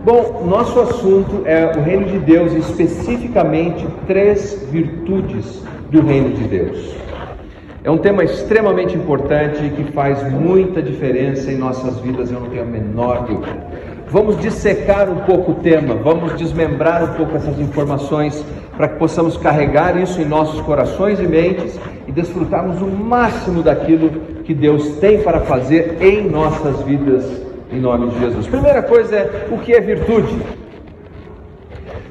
Bom, nosso assunto é o reino de Deus, especificamente 3 virtudes do reino de Deus. É um tema extremamente importante e que faz muita diferença em nossas vidas, eu não tenho a menor dúvida. Vamos dissecar um pouco o tema, vamos desmembrar um pouco essas informações para que possamos carregar isso em nossos corações e mentes e desfrutarmos o máximo daquilo que Deus tem para fazer em nossas vidas, em nome de Jesus. Primeira coisa é, o que é virtude?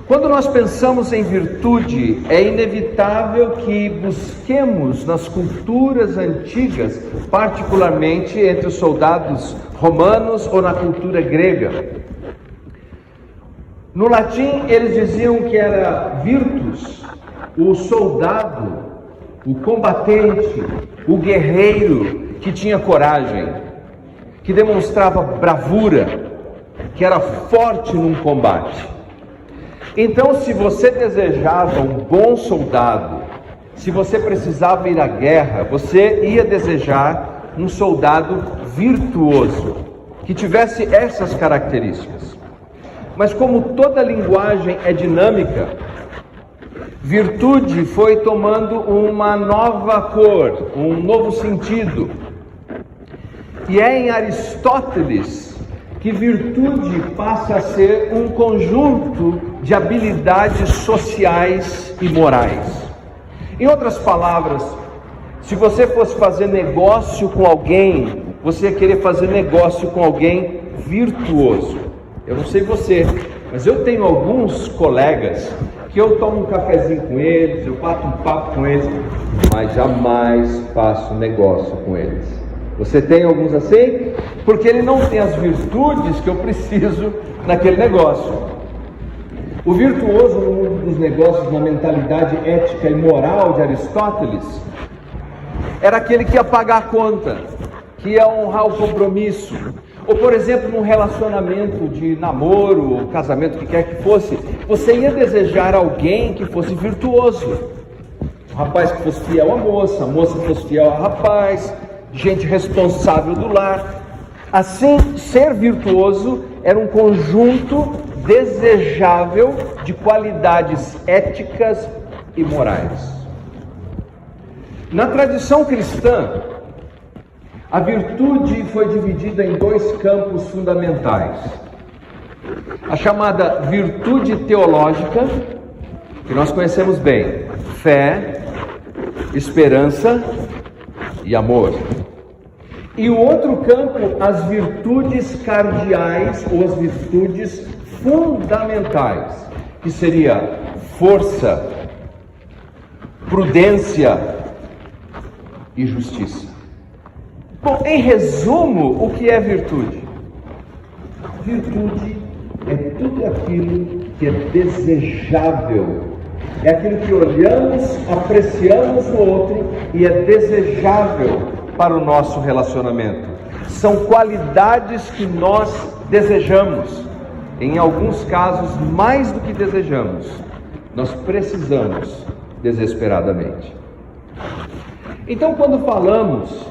Quando nós pensamos em virtude, é inevitável que busquemos nas culturas antigas, particularmente entre os soldados romanos ou na cultura grega. No latim, eles diziam que era virtus, o soldado, o combatente, o guerreiro que tinha coragem, que demonstrava bravura, que era forte num combate. Então, se você desejava um bom soldado, se você precisava ir à guerra, você ia desejar um soldado virtuoso, que tivesse essas características. Mas como toda linguagem é dinâmica, virtude foi tomando uma nova cor, um novo sentido. E é em Aristóteles que virtude passa a ser um conjunto de habilidades sociais e morais. Em outras palavras, se você fosse fazer negócio com alguém, você ia querer fazer negócio com alguém virtuoso. Eu não sei você, mas eu tenho alguns colegas que eu tomo um cafezinho com eles, eu bato um papo com eles, mas jamais faço negócio com eles. Você tem alguns assim? Porque ele não tem as virtudes que eu preciso naquele negócio. O virtuoso no mundo dos negócios, na mentalidade ética e moral de Aristóteles, era aquele que ia pagar a conta, que ia honrar o compromisso. Ou, por exemplo, num relacionamento de namoro ou casamento, o que quer que fosse, você ia desejar alguém que fosse virtuoso. Um rapaz que fosse fiel à moça, a moça que fosse fiel ao rapaz, gente responsável do lar. Assim, ser virtuoso era um conjunto desejável de qualidades éticas e morais. Na tradição cristã, a virtude foi dividida em 2 campos fundamentais. A chamada virtude teológica, que nós conhecemos bem: fé, esperança e amor. E o outro campo, as virtudes cardeais ou as virtudes fundamentais, que seria força, prudência e justiça. Bom, em resumo, o que é virtude? Virtude é tudo aquilo que é desejável, é aquilo que olhamos, apreciamos no outro e é desejável para o nosso relacionamento. São qualidades que nós desejamos, em alguns casos mais do que desejamos, nós precisamos desesperadamente. Então, quando falamos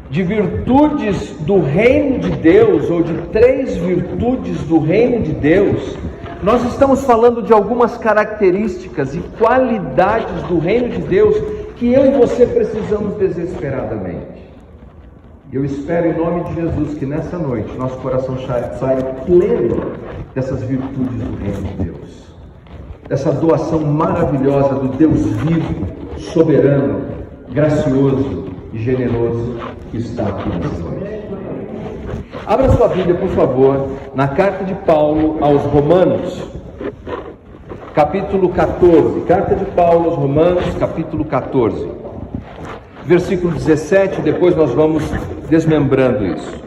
de virtudes do reino de Deus, ou de 3 virtudes do reino de Deus, nós estamos falando de algumas características e qualidades do reino de Deus que eu e você precisamos desesperadamente. Eu espero em nome de Jesus que nessa noite nosso coração saia pleno dessas virtudes do reino de Deus, dessa doação maravilhosa do Deus vivo, soberano, gracioso e generoso que está aqui nessa noite. Abra sua Bíblia, por favor, na carta de Paulo aos Romanos, capítulo 14. Carta de Paulo aos Romanos, capítulo 14, versículo 17, depois nós vamos desmembrando isso.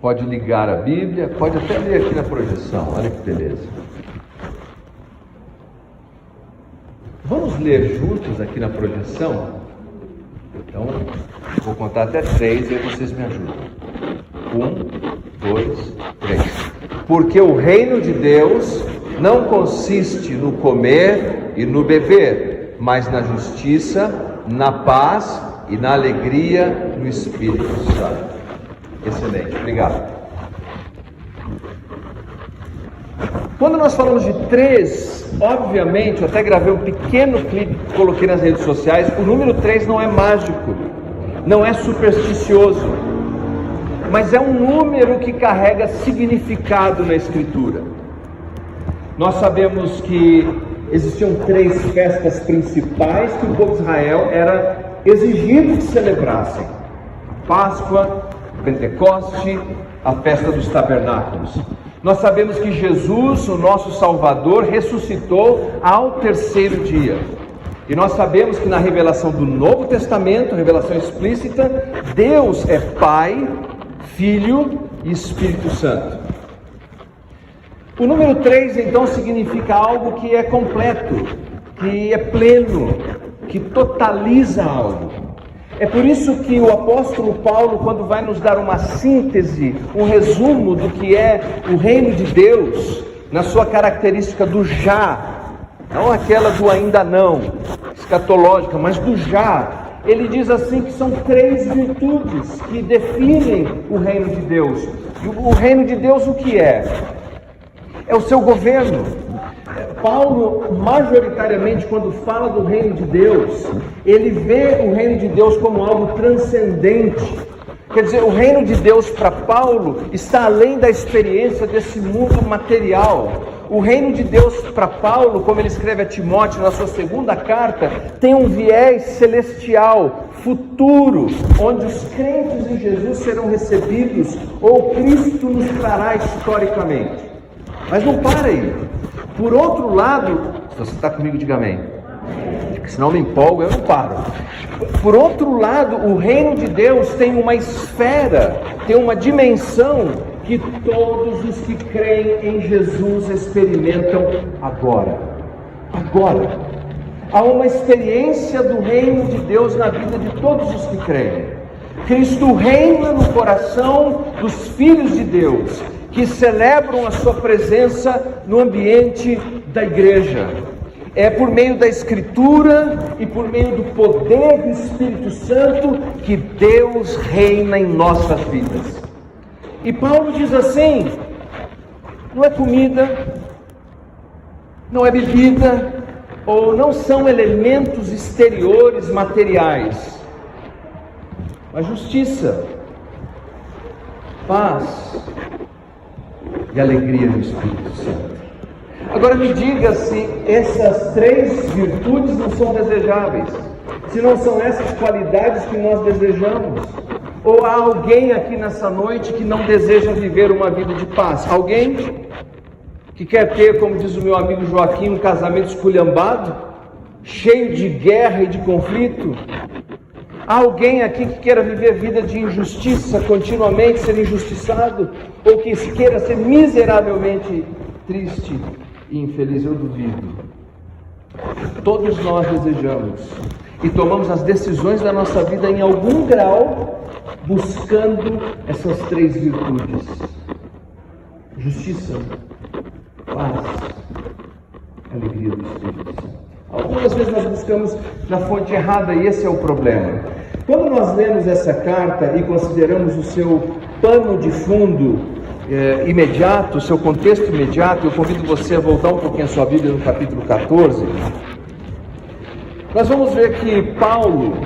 Pode ligar a Bíblia, pode até ler aqui na projeção, olha que beleza. Vamos ler juntos aqui na projeção? Então, vou contar até 3 e aí vocês me ajudam. 1, 2, 3. Porque o reino de Deus não consiste no comer e no beber, mas na justiça, na paz e na alegria no Espírito Santo. Excelente, obrigado. Quando nós falamos de 3, obviamente, eu até gravei um pequeno clipe que coloquei nas redes sociais, o número 3 não é mágico, não é supersticioso, mas é um número que carrega significado na Escritura. Nós sabemos que existiam 3 festas principais que o povo de Israel era exigido que celebrassem: Páscoa, Pentecoste, a festa dos tabernáculos. Nós sabemos que Jesus, o nosso Salvador, ressuscitou ao 3º dia. E nós sabemos que na revelação do Novo Testamento, revelação explícita, Deus é Pai, Filho e Espírito Santo. O número 3, então, significa algo que é completo, que é pleno, que totaliza algo. É por isso que o apóstolo Paulo, quando vai nos dar uma síntese, um resumo do que é o reino de Deus, na sua característica do já, não aquela do ainda não, escatológica, mas do já, ele diz assim que são 3 virtudes que definem o reino de Deus. E o reino de Deus o que é? É o seu governo. Paulo, majoritariamente, quando fala do reino de Deus, ele vê o reino de Deus como algo transcendente. Quer dizer, o reino de Deus para Paulo está além da experiência desse mundo material. O reino de Deus para Paulo, como ele escreve a Timóteo na sua 2ª carta, tem um viés celestial, futuro, onde os crentes em Jesus serão recebidos, ou Cristo nos trará historicamente. Mas não para aí. Por outro lado, se você está comigo, diga amém. Porque senão eu me empolgo, eu não paro. Por outro lado, o reino de Deus tem uma esfera, tem uma dimensão que todos os que creem em Jesus experimentam agora. Agora. Há uma experiência do reino de Deus na vida de todos os que creem. Cristo reina no coração dos filhos de Deus, que celebram a sua presença no ambiente da igreja. É por meio da Escritura e por meio do poder do Espírito Santo que Deus reina em nossas vidas. E Paulo diz assim: não é comida, não é bebida, ou não são elementos exteriores materiais, mas justiça, paz e alegria no Espírito Santo. Agora me diga se essas 3 virtudes não são desejáveis, se não são essas qualidades que nós desejamos. Ou há alguém aqui nessa noite que não deseja viver uma vida de paz? Alguém que quer ter, como diz o meu amigo Joaquim, um casamento esculhambado, cheio de guerra e de conflito? Há alguém aqui que queira viver vida de injustiça, continuamente ser injustiçado, ou que queira ser miseravelmente triste e infeliz? Eu duvido. Todos nós desejamos e tomamos as decisões da nossa vida em algum grau, buscando essas 3 virtudes: justiça, paz, alegria do Espírito Santo. Algumas vezes nós buscamos na fonte errada e esse é o problema. Quando nós lemos essa carta e consideramos o seu pano de fundo imediato, o seu contexto imediato, eu convido você a voltar um pouquinho a sua Bíblia no capítulo 14. Nós vamos ver que Paulo,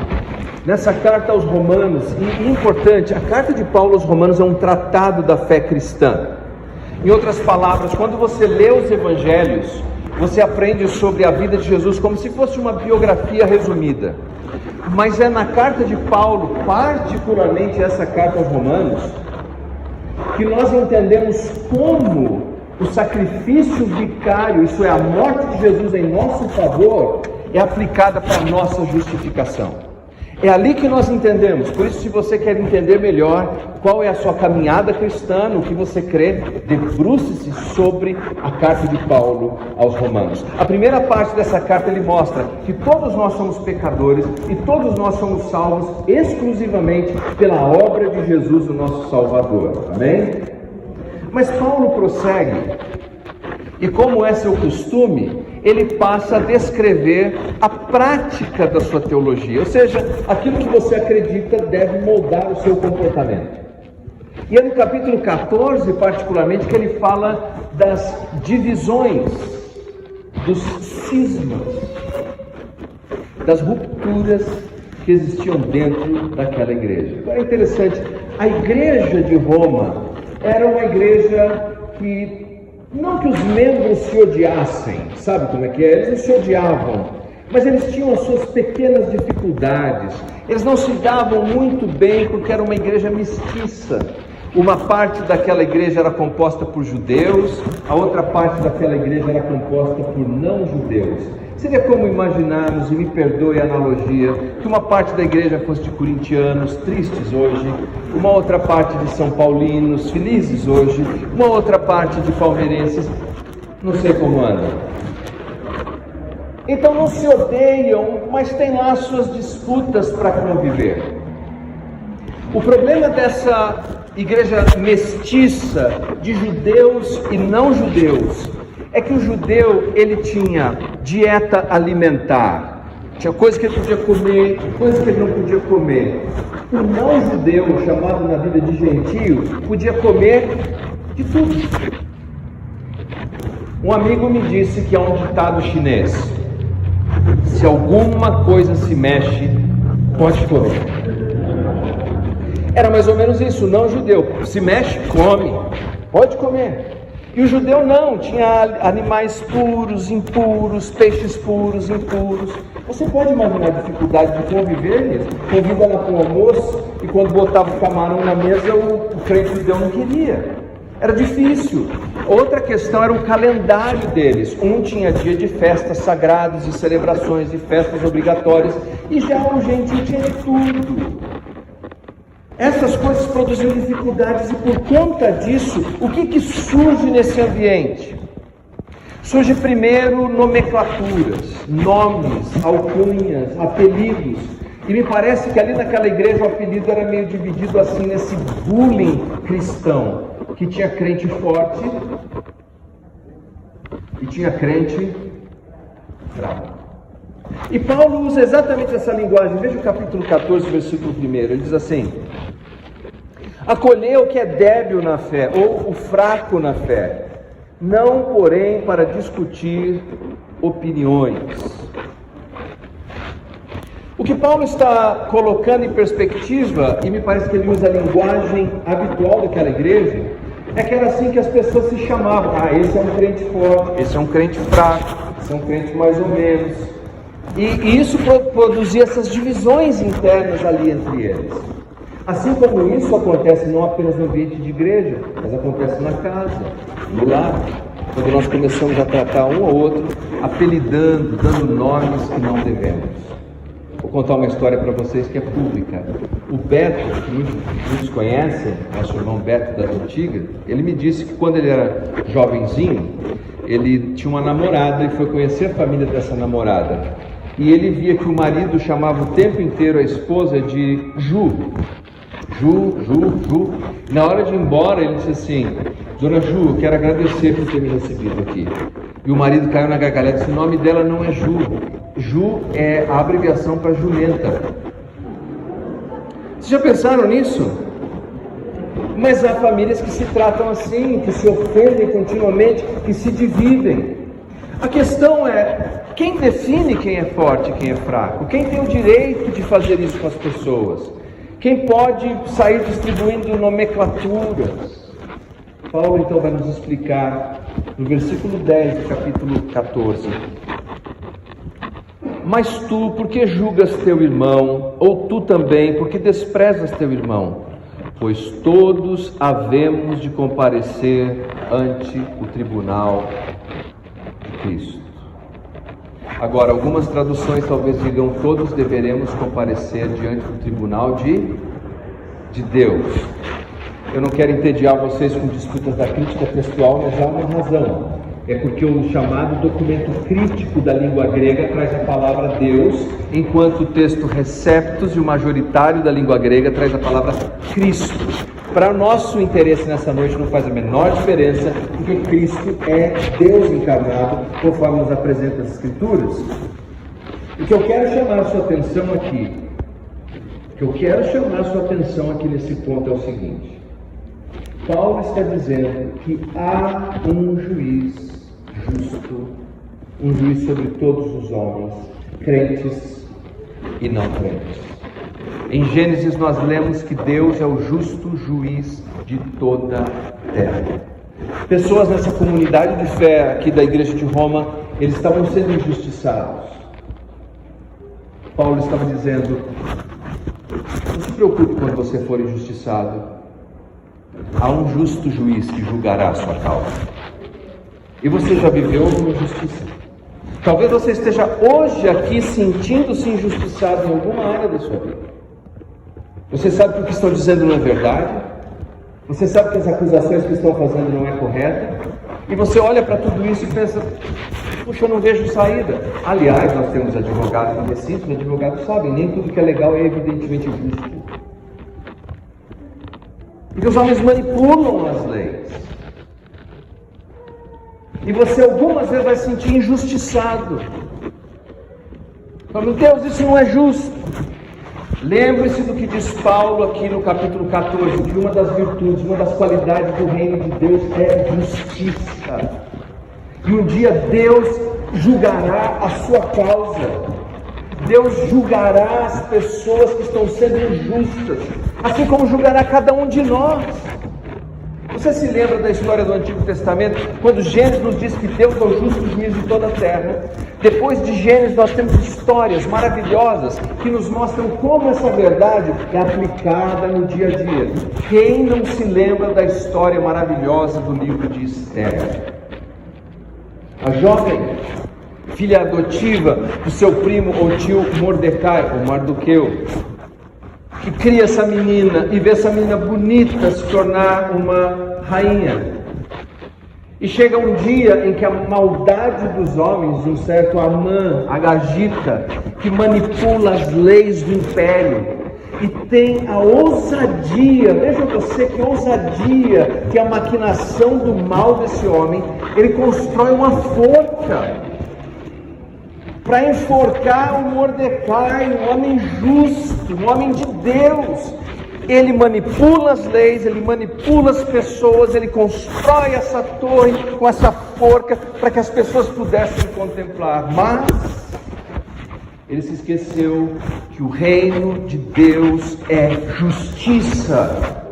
nessa carta aos Romanos, e importante, a carta de Paulo aos Romanos é um tratado da fé cristã. Em outras palavras, quando você lê os evangelhos, você aprende sobre a vida de Jesus como se fosse uma biografia resumida. Mas é na carta de Paulo, particularmente essa carta aos Romanos, que nós entendemos como o sacrifício vicário, isso é, a morte de Jesus em nosso favor, é aplicada para a nossa justificação. É ali que nós entendemos. Por isso, se você quer entender melhor qual é a sua caminhada cristã, no que você crê, debruce-se sobre a carta de Paulo aos Romanos. A primeira parte dessa carta ele mostra que todos nós somos pecadores e todos nós somos salvos exclusivamente pela obra de Jesus, o nosso Salvador. Amém? Mas Paulo prossegue, e como é seu costume, ele passa a descrever a prática da sua teologia, ou seja, aquilo que você acredita deve moldar o seu comportamento. E é no capítulo 14, particularmente, que ele fala das divisões, dos cismas, das rupturas que existiam dentro daquela igreja. Agora é interessante, a igreja de Roma era uma igreja que, não que os membros se odiassem, sabe como é que é? Eles não se odiavam, mas eles tinham as suas pequenas dificuldades, eles não se davam muito bem porque era uma igreja mestiça. Uma parte daquela igreja era composta por judeus, a outra parte daquela igreja era composta por não-judeus. Seria como imaginarmos, e me perdoe a analogia, que uma parte da igreja fosse de corintianos, tristes hoje, uma outra parte de são paulinos, felizes hoje, uma outra parte de palmeirenses, não sei como anda. Então não se odeiam, mas tem lá suas disputas para conviver. O problema dessa igreja mestiça de judeus e não judeus é que o judeu, ele tinha dieta alimentar, tinha coisa que ele podia comer, coisa que ele não podia comer. O não judeu, chamado na Bíblia de gentio, podia comer de tudo. Um amigo me disse que há um ditado chinês: se alguma coisa se mexe, pode comer. Era mais ou menos isso, não judeu. Se mexe, come. Pode comer. E o judeu não, tinha animais puros, impuros, peixes puros, impuros. Você pode imaginar a dificuldade de conviver nisso? Convida lá com o almoço e quando botava o camarão na mesa, o crente judeu não queria. Era difícil. Outra questão era o calendário deles. Um tinha dia de festas sagradas, de celebrações, de festas obrigatórias. E já o gentil tinha de tudo. Essas coisas produziam dificuldades e por conta disso, o que surge nesse ambiente? Surge primeiro nomenclaturas, nomes, alcunhas, apelidos. E me parece que ali naquela igreja o apelido era meio dividido assim nesse bullying cristão, que tinha crente forte e tinha crente fraco. E Paulo usa exatamente essa linguagem. Veja o capítulo 14, versículo 1. Ele diz assim: acolhei o que é débil na fé, ou o fraco na fé, não, porém, para discutir opiniões. O que Paulo está colocando em perspectiva, e me parece que ele usa a linguagem habitual daquela igreja, é que era assim que as pessoas se chamavam. Ah, esse é um crente forte, esse é um crente fraco, esse é um crente mais ou menos. E isso produzia essas divisões internas ali entre eles. Assim como isso acontece não apenas no ambiente de igreja, mas acontece na casa, no lar, quando nós começamos a tratar um ao outro, apelidando, dando nomes que não devemos. Vou contar uma história para vocês que é pública. O Beto, que muitos conhecem, nosso irmão Beto das antigas, ele me disse que quando ele era jovenzinho, ele tinha uma namorada e foi conhecer a família dessa namorada. E ele via que o marido chamava o tempo inteiro a esposa de Ju. Ju. Na hora de ir embora, ele disse assim: Dona Ju, eu quero agradecer por ter me recebido aqui. E o marido caiu na gargalhada e disse: o nome dela não é Ju. Ju é a abreviação para jumenta. Vocês já pensaram nisso? Mas há famílias que se tratam assim, que se ofendem continuamente, que se dividem. A questão é: quem define quem é forte e quem é fraco? Quem tem o direito de fazer isso com as pessoas? Quem pode sair distribuindo nomenclaturas? Paulo então vai nos explicar no versículo 10 do capítulo 14. Mas tu, por que julgas teu irmão? Ou tu também, por que desprezas teu irmão? Pois todos havemos de comparecer ante o tribunal de Cristo. Agora, algumas traduções talvez digam: todos deveremos comparecer diante do tribunal de Deus. Eu não quero entediar vocês com disputas da crítica textual, mas há uma razão. É porque o chamado documento crítico da língua grega traz a palavra Deus, enquanto o texto receptus e o majoritário da língua grega traz a palavra Cristo. para o nosso interesse nessa noite não faz a menor diferença, porque Cristo é Deus encarnado, conforme nos apresenta as Escrituras. O que eu quero chamar a sua atenção aqui, nesse ponto é o seguinte: Paulo está dizendo que há um juiz justo, um juiz sobre todos os homens, crentes e não crentes. Em Gênesis nós lemos que Deus é o justo juiz de toda a terra. Pessoas nessa comunidade de fé aqui da igreja de Roma, eles estavam sendo injustiçados. Paulo estava dizendo: não se preocupe quando você for injustiçado. Há um justo juiz que julgará a sua causa. E você já viveu alguma injustiça? Talvez você esteja hoje aqui sentindo-se injustiçado em alguma área da sua vida. Você sabe que o que estão dizendo não é verdade? Você sabe que as acusações que estão fazendo não é correta? E você olha para tudo isso e pensa: puxa, eu não vejo saída. Aliás, nós temos advogados no recinto, os advogados sabem, nem tudo que é legal é evidentemente justo. Porque os homens manipulam as leis. E você algumas vezes vai se sentir injustiçado. Meu Deus, isso não é justo. Lembre-se do que diz Paulo aqui no capítulo 14, que uma das virtudes, uma das qualidades do reino de Deus é justiça. E um dia Deus julgará a sua causa. Deus julgará as pessoas que estão sendo injustas, assim como julgará cada um de nós. Você se lembra da história do Antigo Testamento, quando Gênesis nos diz que Deus é o justo juiz de toda a terra? Depois de Gênesis nós temos histórias maravilhosas que nos mostram como essa verdade é aplicada no dia a dia. Quem não se lembra da história maravilhosa do livro de Esther? A jovem filha adotiva do seu primo ou tio Mordecai, ou Mardoqueu, que cria essa menina e vê essa menina bonita se tornar uma rainha. E chega um dia em que a maldade dos homens, um certo Amã, Agagita, que manipula as leis do império, e tem a ousadia, veja você que ousadia, que a maquinação do mal desse homem, ele constrói uma forca para enforcar o Mordecai, um homem justo, um homem de Deus. Ele manipula as leis, ele manipula as pessoas, ele constrói essa torre com essa forca para que as pessoas pudessem contemplar. Mas ele se esqueceu que o reino de Deus é justiça.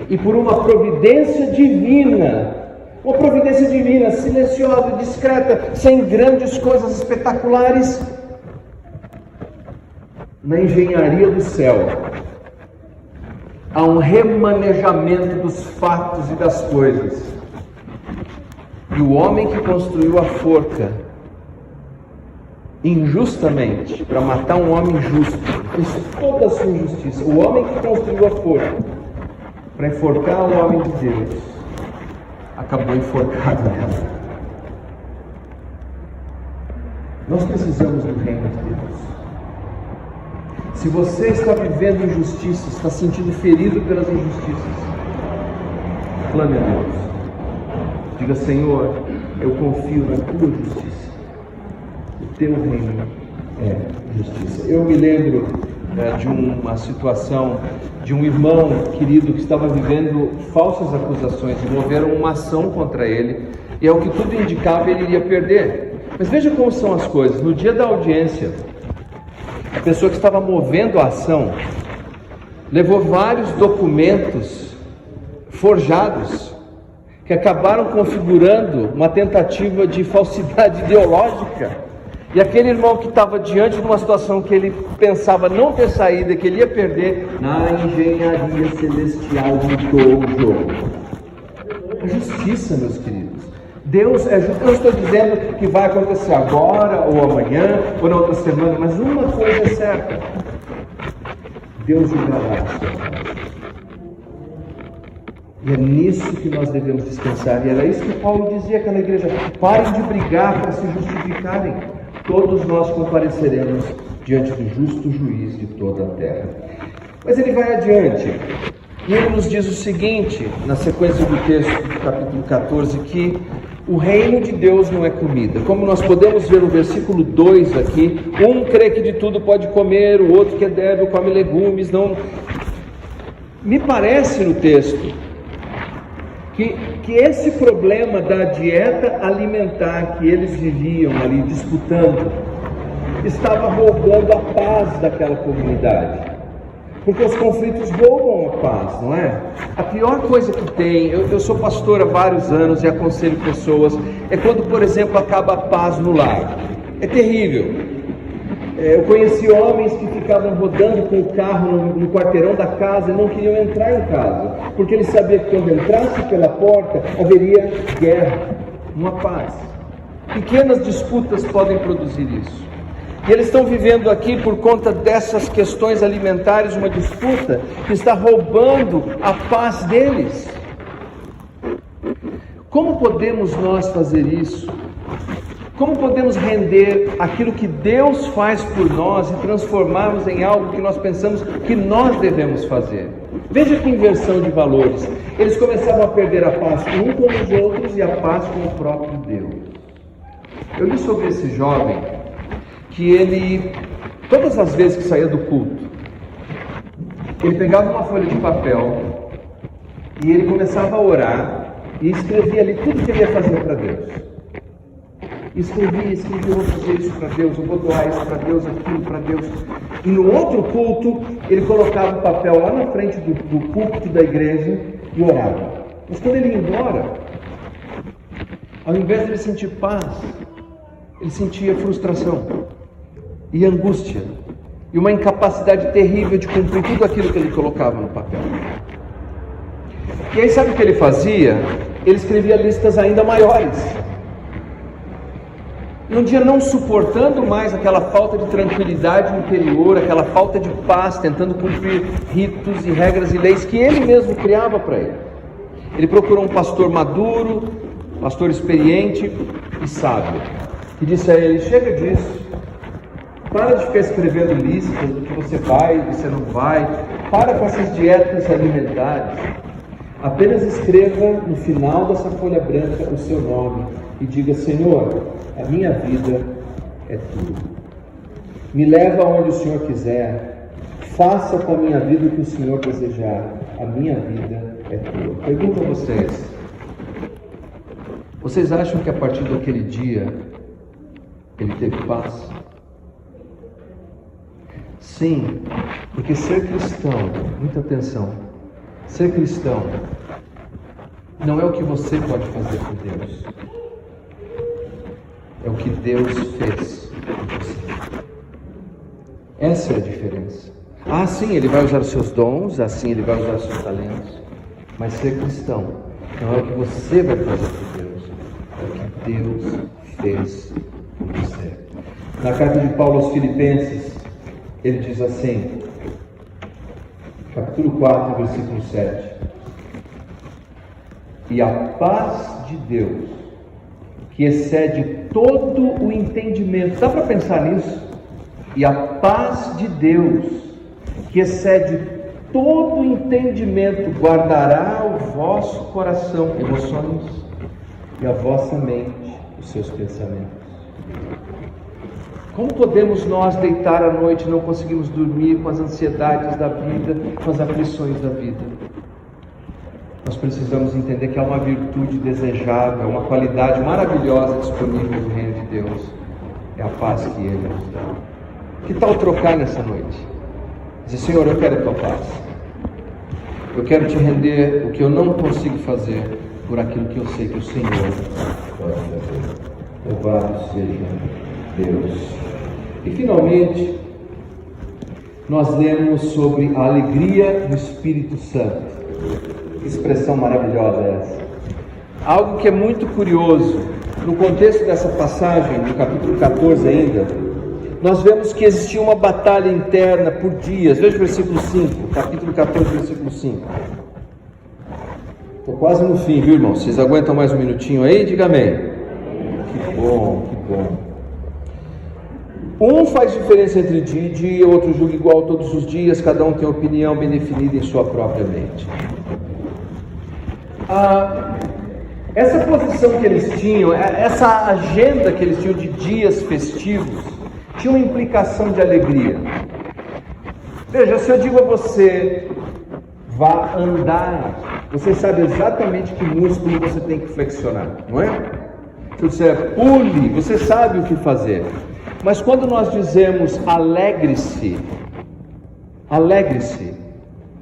E por uma providência divina, silenciosa, discreta, sem grandes coisas espetaculares, na engenharia do céu, há um remanejamento dos fatos e das coisas. E o homem que construiu a forca, injustamente, para matar um homem justo, fez toda a sua injustiça. O homem que construiu a forca, para enforcar o homem de Deus, acabou enforcado nela. Nós precisamos do reino de Deus. Se você está vivendo injustiça, está sentindo ferido pelas injustiças, clame a Deus. Diga: Senhor, eu confio na tua justiça. O teu reino é justiça. Eu me lembro de uma situação de um irmão querido que estava vivendo falsas acusações e moveram uma ação contra ele, e ao que tudo indicava ele iria perder. Mas veja como são as coisas. No dia da audiência, a pessoa que estava movendo a ação levou vários documentos forjados que acabaram configurando uma tentativa de falsidade ideológica. E aquele irmão que estava diante de uma situação que ele pensava não ter saída, que ele ia perder, na engenharia celestial mudou o jogo. A justiça, meus queridos. Deus é justo. Eu não estou dizendo que vai acontecer agora, ou amanhã, ou na outra semana, mas uma coisa é certa: Deus julgará a sua causa. E é nisso que nós devemos descansar. E era isso que Paulo dizia àquela igreja: parem de brigar para se justificarem. Todos nós compareceremos diante do justo juiz de toda a terra. Mas ele vai adiante. E ele nos diz o seguinte, na sequência do texto do capítulo 14, que o reino de Deus não é comida. Como nós podemos ver no versículo 2 aqui, um crê que de tudo pode comer, o outro que é débil come legumes. Não. Me parece no texto que esse problema da dieta alimentar que eles viviam ali disputando, estava roubando a paz daquela comunidade. Porque os conflitos roubam a paz, não é? A pior coisa que tem, eu sou pastor há vários anos e aconselho pessoas, é quando, por exemplo, acaba a paz no lar. É terrível. Eu conheci homens que ficavam rodando com o carro no quarteirão da casa e não queriam entrar em casa, porque eles sabiam que quando entrasse pela porta haveria guerra, uma paz. Pequenas disputas podem produzir isso. E eles estão vivendo aqui por conta dessas questões alimentares, uma disputa que está roubando a paz deles. Como podemos nós fazer isso? Como podemos render aquilo que Deus faz por nós e transformarmos em algo que nós pensamos que nós devemos fazer? Veja que inversão de valores. Eles começavam a perder a paz um com os outros e a paz com o próprio Deus. Eu li sobre esse jovem que ele, todas as vezes que saía do culto, ele pegava uma folha de papel e ele começava a orar e escrevia ali tudo que ele ia fazer para Deus. Escrevia, eu vou fazer isso para Deus, eu vou doar isso para Deus, aquilo para Deus. E no outro culto, ele colocava o papel lá na frente do púlpito da igreja e orava. Mas quando ele ia embora, ao invés de ele sentir paz, ele sentia frustração e angústia, e uma incapacidade terrível de cumprir tudo aquilo que ele colocava no papel. E aí sabe o que ele fazia? Ele escrevia listas ainda maiores. E um dia, não suportando mais aquela falta de tranquilidade interior, aquela falta de paz, tentando cumprir ritos e regras e leis que ele mesmo criava para ele, ele procurou um pastor maduro, pastor experiente e sábio, que disse a ele: chega disso, para de ficar escrevendo listas do que você vai e você não vai, para com essas dietas alimentares, apenas escreva no final dessa folha branca o seu nome e diga: Senhor, a minha vida é tua, me leva aonde o Senhor quiser, faça com a minha vida o que o Senhor desejar, a minha vida é tua. Pergunto a vocês acham que a partir daquele dia ele teve paz? Sim, porque ser cristão, muita atenção, ser cristão não é o que você pode fazer por Deus, é o que Deus fez por você. Essa é a diferença. Sim, ele vai usar os seus dons, sim, ele vai usar os seus talentos, mas ser cristão não é o que você vai fazer por Deus, é o que Deus fez por você. Na carta de Paulo aos Filipenses, ele diz assim, capítulo 4, versículo 7: e a paz de Deus, que excede todo o entendimento. Dá para pensar nisso? E a paz de Deus, que excede todo o entendimento, guardará o vosso coração, emoções, e a vossa mente, os seus pensamentos. Como podemos nós deitar à noite e não conseguimos dormir com as ansiedades da vida, com as aflições da vida? Nós precisamos entender que há uma virtude desejável, uma qualidade maravilhosa disponível no reino de Deus. É a paz que Ele nos dá. Que tal trocar nessa noite? Dizer: Senhor, eu quero a Tua paz. Eu quero Te render o que eu não consigo fazer por aquilo que eu sei que o Senhor pode fazer. Louvado seja Deus. E finalmente, nós lemos sobre a alegria do Espírito Santo. Que expressão maravilhosa é essa? Algo que é muito curioso, no contexto dessa passagem, no capítulo 14 ainda, nós vemos que existia uma batalha interna por dias. Veja o versículo 5, capítulo 14, versículo 5. Estou quase no fim, viu, irmão? Vocês aguentam mais um minutinho aí? Diga amém. Que bom, que bom. Um faz diferença entre dia e dia, outro julga igual todos os dias, cada um tem opinião bem definida em sua própria mente. Essa posição que eles tinham, essa agenda que eles tinham de dias festivos, tinha uma implicação de alegria. Veja, se eu digo a você, vá andar, você sabe exatamente que músculo você tem que flexionar, não é? Se eu disser pule, você sabe o que fazer. Mas quando nós dizemos alegre-se, alegre-se,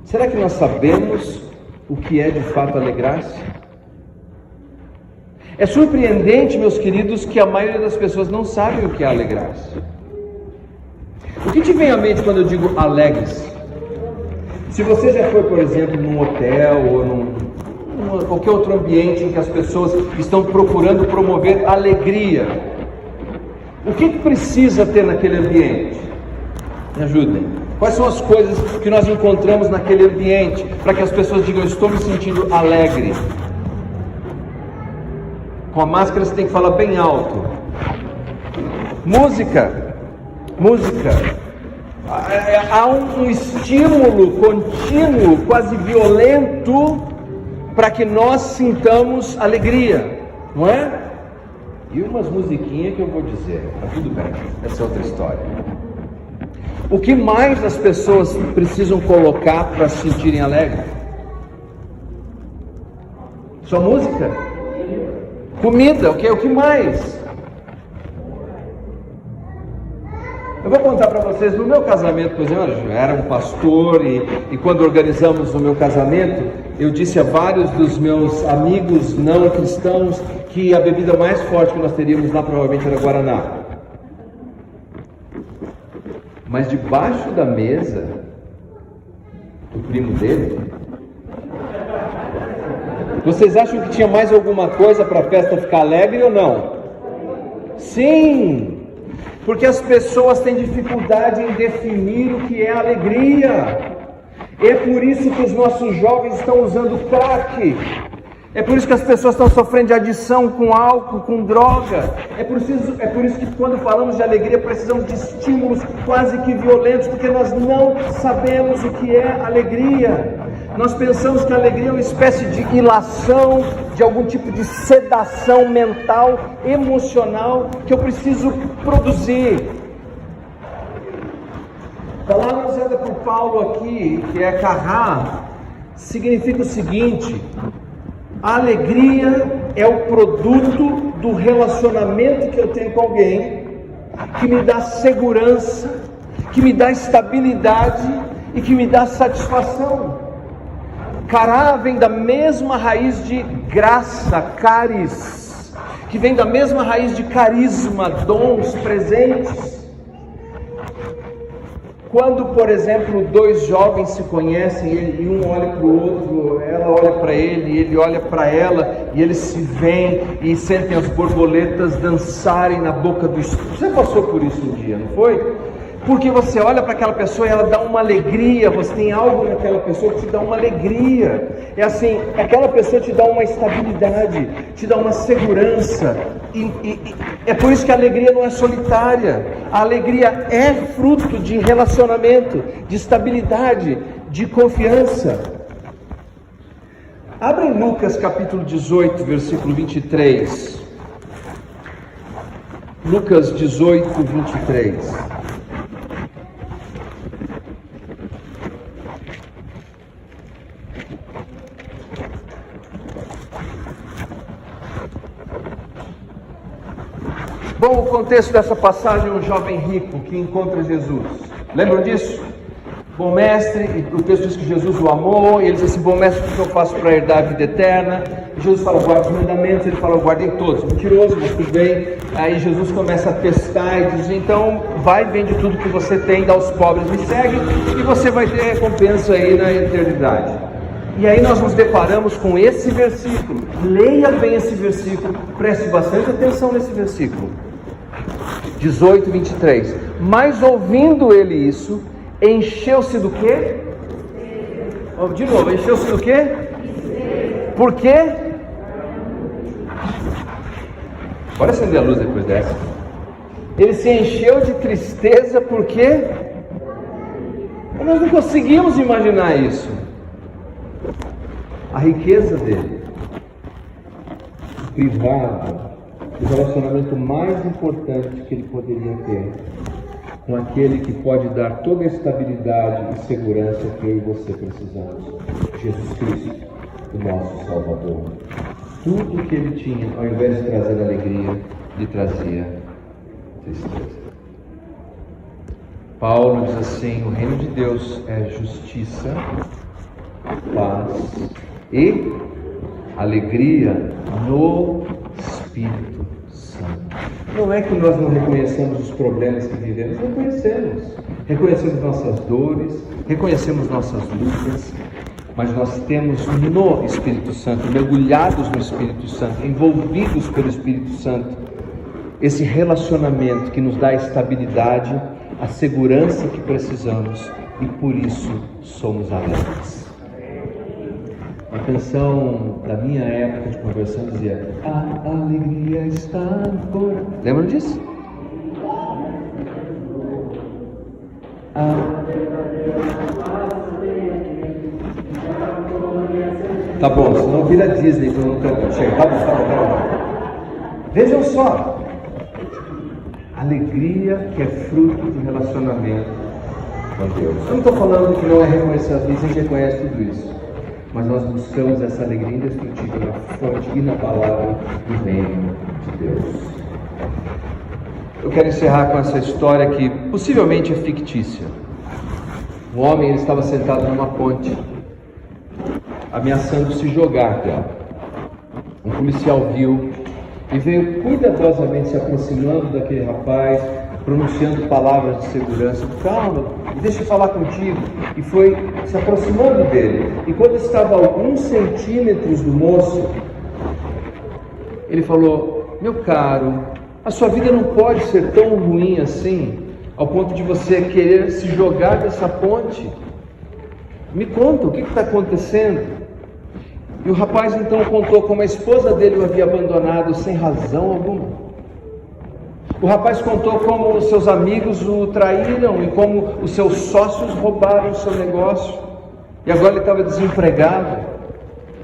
será que nós sabemos o que é de fato alegrar-se? É surpreendente, meus queridos, que a maioria das pessoas não sabe o que é alegrar-se. O que te vem à mente quando eu digo alegre-se? Se você já foi, por exemplo, num hotel ou qualquer outro ambiente em que as pessoas estão procurando promover alegria, o que precisa ter naquele ambiente? Me ajudem. Quais são as coisas que nós encontramos naquele ambiente para que as pessoas digam, eu estou me sentindo alegre? Com a máscara você tem que falar bem alto. Música. Há um estímulo contínuo, quase violento, para que nós sintamos alegria, não é? E umas musiquinhas que eu vou dizer, tá tudo bem, essa é outra história. O que mais as pessoas precisam colocar para se sentirem alegres? Só música? Comida, o que mais? Eu vou contar para vocês, no meu casamento, por exemplo, eu era um pastor e quando organizamos o meu casamento, eu disse a vários dos meus amigos não cristãos que a bebida mais forte que nós teríamos lá provavelmente era Guaraná. Mas debaixo da mesa, o primo dele, vocês acham que tinha mais alguma coisa para a festa ficar alegre ou não? Sim! Porque as pessoas têm dificuldade em definir o que é alegria. É por isso que os nossos jovens estão usando crack. É por isso que as pessoas estão sofrendo de adição com álcool, com droga. É por isso que quando falamos de alegria precisamos de estímulos quase que violentos, porque nós não sabemos o que é alegria. Nós pensamos que a alegria é uma espécie de ilação, de algum tipo de sedação mental, emocional, que eu preciso produzir. A palavra usada por Paulo aqui, que é carrá, significa o seguinte: a alegria é o produto do relacionamento que eu tenho com alguém, que me dá segurança, que me dá estabilidade e que me dá satisfação. Cará vem da mesma raiz de graça, caris, que vem da mesma raiz de carisma, dons, presentes. Quando, por exemplo, dois jovens se conhecem e um olha para o outro, ela olha para ele, ele olha para ela, e eles se veem e sentem as borboletas dançarem na boca do estômago. Você passou por isso um dia, não foi? Porque você olha para aquela pessoa e ela dá uma alegria, você tem algo naquela pessoa que te dá uma alegria. É assim, aquela pessoa te dá uma estabilidade, te dá uma segurança. E é por isso que a alegria não é solitária. A alegria é fruto de relacionamento, de estabilidade, de confiança. Abra em Lucas capítulo 18, versículo 23. Lucas 18, 23. Bom, o contexto dessa passagem é um jovem rico que encontra Jesus. Lembram disso? Bom mestre, o texto diz que Jesus o amou, e ele diz assim, bom mestre, o que eu faço para herdar a vida eterna? E Jesus fala, guarda os mandamentos, ele fala, guardem todos. Mentiroso, mas tudo bem. Aí Jesus começa a testar e diz, então, vai, vende tudo que você tem, dá aos pobres, me segue, e você vai ter recompensa aí na eternidade. E aí nós nos deparamos com esse versículo. Leia bem esse versículo, preste bastante atenção nesse versículo. 18, 23. Mas ouvindo ele isso, encheu-se do quê? De novo, encheu-se do quê? Por quê? Pode acender a luz depois dessa. Ele se encheu de tristeza porque nós não conseguimos imaginar isso. A riqueza dele privava do relacionamento mais importante que ele poderia ter com aquele que pode dar toda a estabilidade e segurança que eu e você precisamos, Jesus Cristo, o nosso Salvador. Tudo que ele tinha, ao invés de trazer alegria, lhe trazia tristeza. Paulo diz assim: o reino de Deus é justiça, paz e alegria no Espírito Santo. Não é que nós não reconhecemos os problemas que vivemos, reconhecemos nossas dores, reconhecemos nossas lutas, mas nós temos no Espírito Santo, mergulhados no Espírito Santo, envolvidos pelo Espírito Santo, esse relacionamento que nos dá a estabilidade, a segurança que precisamos, e por isso somos alegres. A canção da minha época de conversão dizia: a alegria está no coração. Lembram disso? Tá bom, senão vira Disney, então não canta. Chega, tá bom. Vejam só, alegria que é fruto do relacionamento com Deus. Eu não estou falando que não é reconhecer, às vezes a gente reconhece tudo isso, mas nós buscamos essa alegria indestrutível na fonte inabalável do reino de Deus. Eu quero encerrar com essa história que possivelmente é fictícia. Um homem, ele estava sentado numa ponte, ameaçando se jogar dela. Um policial viu e veio cuidadosamente se aproximando daquele rapaz, pronunciando palavras de segurança. Calma, deixa eu falar contigo. E foi se aproximando dele. E quando estava a alguns centímetros do moço, ele falou: meu caro, a sua vida não pode ser tão ruim assim, ao ponto de você querer se jogar dessa ponte. Me conta, o que está acontecendo? E o rapaz então contou como a esposa dele o havia abandonado sem razão alguma. O rapaz contou como os seus amigos o traíram e como os seus sócios roubaram o seu negócio. E agora ele estava desempregado.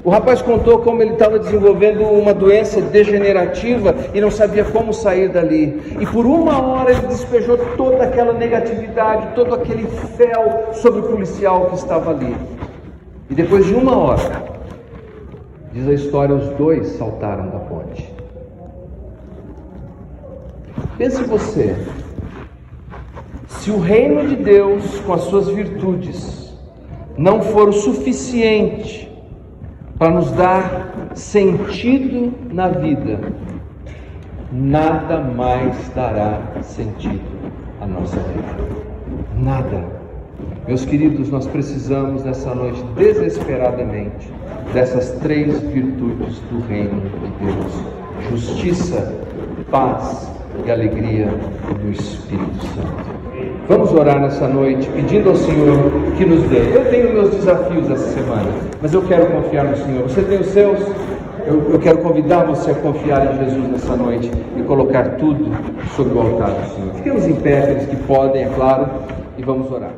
O rapaz contou como ele estava desenvolvendo uma doença degenerativa e não sabia como sair dali. E por uma hora ele despejou toda aquela negatividade, todo aquele fel sobre o policial que estava ali. E depois de uma hora, diz a história, os dois saltaram da ponte. Pense você, se o reino de Deus com as suas virtudes não for o suficiente para nos dar sentido na vida, nada mais dará sentido à nossa vida. Nada. Meus queridos, nós precisamos nessa noite desesperadamente dessas três virtudes do reino de Deus: justiça, paz e alegria no Espírito Santo. Vamos orar nessa noite pedindo ao Senhor que nos dê. Eu tenho meus desafios essa semana, mas eu quero confiar no Senhor. Você tem os seus? Eu quero convidar você a confiar em Jesus nessa noite e colocar tudo sobre o altar do Senhor. Fiquemos em pé, aqueles que podem, é claro, e vamos orar.